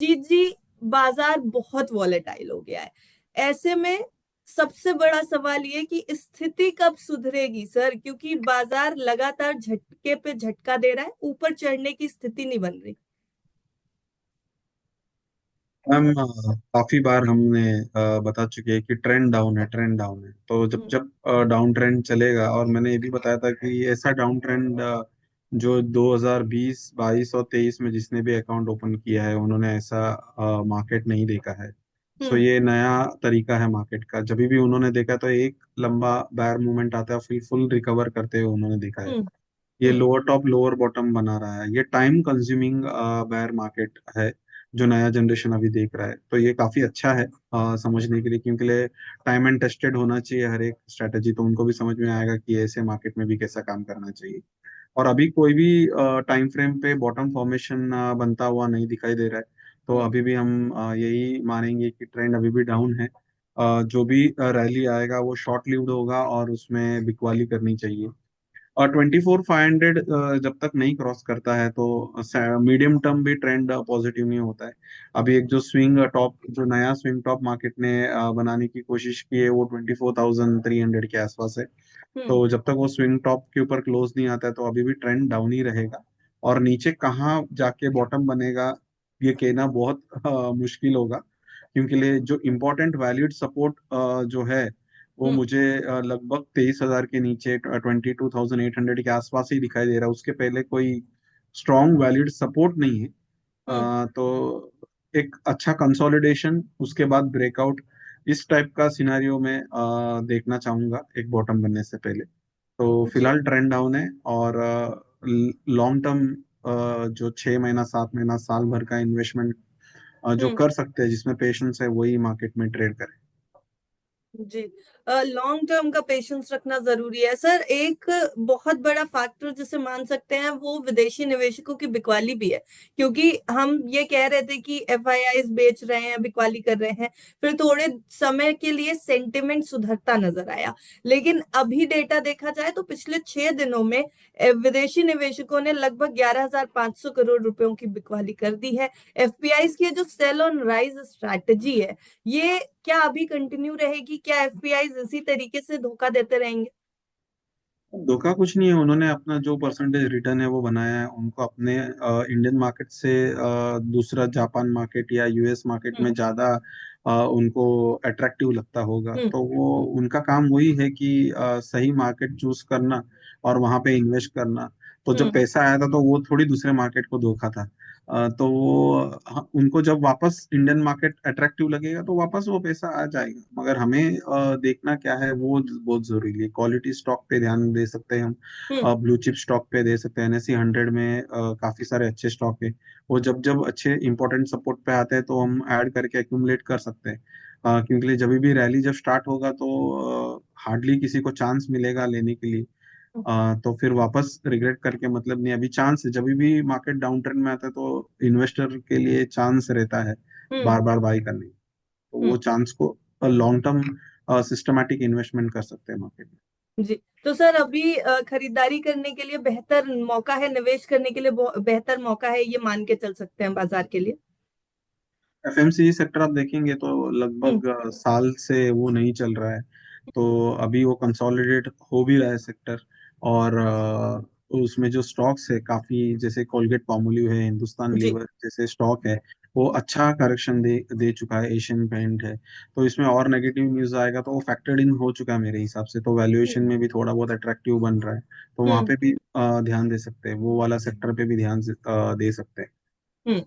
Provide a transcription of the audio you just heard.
जी जी। बाजार बहुत वॉलेटाइल हो गया है। ऐसे में सबसे बड़ा सवाल ये कि स्थिति कब सुधरेगी सर, क्योंकि बाजार लगातार झटके पे झटका दे रहा है, ऊपर चढ़ने की स्थिति नहीं बन रही। मैम, काफी बार हमने बता चुके हैं कि ट्रेंड डाउन है, ट्रेंड डाउन है। तो जब हम्म। जब डाउन ट्रेंड चलेगा, और मैंने ये भी बताया था कि ऐसा डाउन ट्रेंड जो 2020, 22 और 23 में जिसने भी अकाउंट ओपन किया है उन्होंने ऐसा मार्केट नहीं देखा है। सो हम्म। ये नया तरीका है मार्केट का। जब भी उन्होंने देखा तो एक लंबा बैर मूवमेंट आता है, फिर फुल रिकवर करते हुए उन्होंने देखा है। हम्म। ये हम्म। लोअर टॉप लोअर बॉटम बना रहा है। ये टाइम कंज्यूमिंग बेयर मार्केट है जो नया जनरेशन अभी देख रहा है। तो ये काफी अच्छा है समझने के लिए, क्योंकि टाइम एंड टेस्टेड होना चाहिए हर एक स्ट्रेटेजी। तो उनको भी समझ में आएगा कि ऐसे मार्केट में भी कैसा काम करना चाहिए। और अभी कोई भी टाइम फ्रेम पे बॉटम फॉर्मेशन बनता हुआ नहीं दिखाई दे रहा है। तो हम्म। अभी भी हम यही मानेंगे कि ट्रेंड अभी भी डाउन है। जो भी रैली आएगा वो शॉर्ट लिव्ड होगा और उसमें बिकवाली करनी चाहिए। और 24,500 जब तक नहीं क्रॉस करता है तो मीडियम टर्म भी ट्रेंड पॉजिटिव नहीं होता है। अभी एक जो स्विंग टॉप, जो नया स्विंग टॉप मार्केट ने बनाने की कोशिश की है वो 24,300 के आसपास है। हम्म। तो जब तक वो स्विंग टॉप के ऊपर क्लोज नहीं आता है तो अभी भी ट्रेंड डाउन ही रहेगा। और नीचे कहाँ जाके बॉटम बनेगा ये कहना बहुत मुश्किल होगा, क्योंकि जो इम्पोर्टेंट वैल्यूड सपोर्ट जो है वो हम्म। मुझे लगभग 23,000 के नीचे, 22,800 के आसपास ही दिखाई दे रहा है। उसके पहले कोई स्ट्रॉन्ग वैलिड सपोर्ट नहीं है। हम्म। तो एक अच्छा कंसोलिडेशन, उसके बाद ब्रेकआउट, इस टाइप का सिनारियो में देखना चाहूंगा एक बॉटम बनने से पहले। तो जी। फिलहाल ट्रेंड डाउन है। और लॉन्ग टर्म जो 6 महीना, 7 महीना, साल भर का इन्वेस्टमेंट जो हम्म। कर सकते हैं, जिसमें पेशेंस है, वही मार्केट में ट्रेड करें। जी। लॉन्ग टर्म का पेशेंस रखना जरूरी है सर। एक बहुत बड़ा फैक्टर जिसे मान सकते हैं वो विदेशी निवेशकों की बिकवाली भी है, क्योंकि हम ये कह रहे थे कि एफआईआईज बेच रहे हैं, बिकवाली कर रहे हैं, फिर थोड़े समय के लिए सेंटिमेंट सुधरता नजर आया। लेकिन अभी डेटा देखा जाए तो पिछले 6 दिनों में विदेशी निवेशकों ने लगभग 11,500 करोड़ रुपयों की बिकवाली कर दी है। एफपीआई की जो सेल ऑन राइज स्ट्रैटेजी है, ये क्या अभी कंटिन्यू रहेगी? क्या एफपीआई इसी तरीके से धोखा देते रहेंगे? धोखा कुछ नहीं है। उन्होंने अपना जो परसेंटेज रिटर्न है वो बनाया है। उनको अपने इंडियन मार्केट से दूसरा जापान मार्केट या यूएस मार्केट हम्म। में ज्यादा उनको अट्रैक्टिव लगता होगा। हम्म। तो वो उनका काम वही है कि सही मार्केट चूज करना और वहां पे इन्वेस्ट करना। तो जब हम्म। पैसा आया था तो वो थोड़ी दूसरे मार्केट को धोखा था। तो वो उनको जब वापस इंडियन मार्केट अट्रैक्टिव लगेगा तो वापस वो पैसा आ जाएगा। मगर हमें देखना क्या है वो बहुत जरूरी है। क्वालिटी स्टॉक पे ध्यान दे सकते हैं हम, हम्म। ब्लू चिप स्टॉक पे दे सकते हैं। एनएससी 100 में काफी सारे अच्छे स्टॉक है। वो जब जब अच्छे इंपॉर्टेंट सपोर्ट पे आते हैं तो हम ऐड करके एक्यूमुलेट कर सकते हैं। क्योंकि जब भी रैली जब स्टार्ट होगा तो हार्डली किसी को चांस मिलेगा लेने के लिए। तो फिर वापस रिग्रेट करके मतलब नहीं। अभी चांस है, जब भी मार्केट डाउन ट्रेंड में आता है तो इन्वेस्टर के लिए चांस रहता है हम्म। बार बार बाई करने की। तो वो हम्म। चांस को लॉन्ग टर्म सिस्टमेटिक इन्वेस्टमेंट कर सकते हैं मार्केट में। जी। तो सर अभी खरीदारी करने के लिए बेहतर मौका है, निवेश करने के लिए बेहतर मौका है, ये मान के चल सकते हैं बाजार के लिए? एफएमसीजी सेक्टर आप देखेंगे तो हम्म। लगभग साल से वो नहीं चल रहा है। तो अभी वो कंसोलिडेट हो भी रहा है सेक्टर। और उसमें जो स्टॉक्स है काफी, जैसे कोलगेट पामोलिव है, हिंदुस्तान जी। लीवर जैसे स्टॉक है, वो अच्छा करेक्शन दे दे चुका है। एशियन पेंट है। तो इसमें और नेगेटिव न्यूज आएगा तो वो फैक्टर्ड इन हो चुका है मेरे हिसाब से। तो वैल्यूएशन हम्म। में भी थोड़ा बहुत अट्रैक्टिव बन रहा है। तो वहां हम्म। पे भी ध्यान दे सकते हैं, वो वाला सेक्टर पे भी ध्यान दे सकते हैं। हम्म।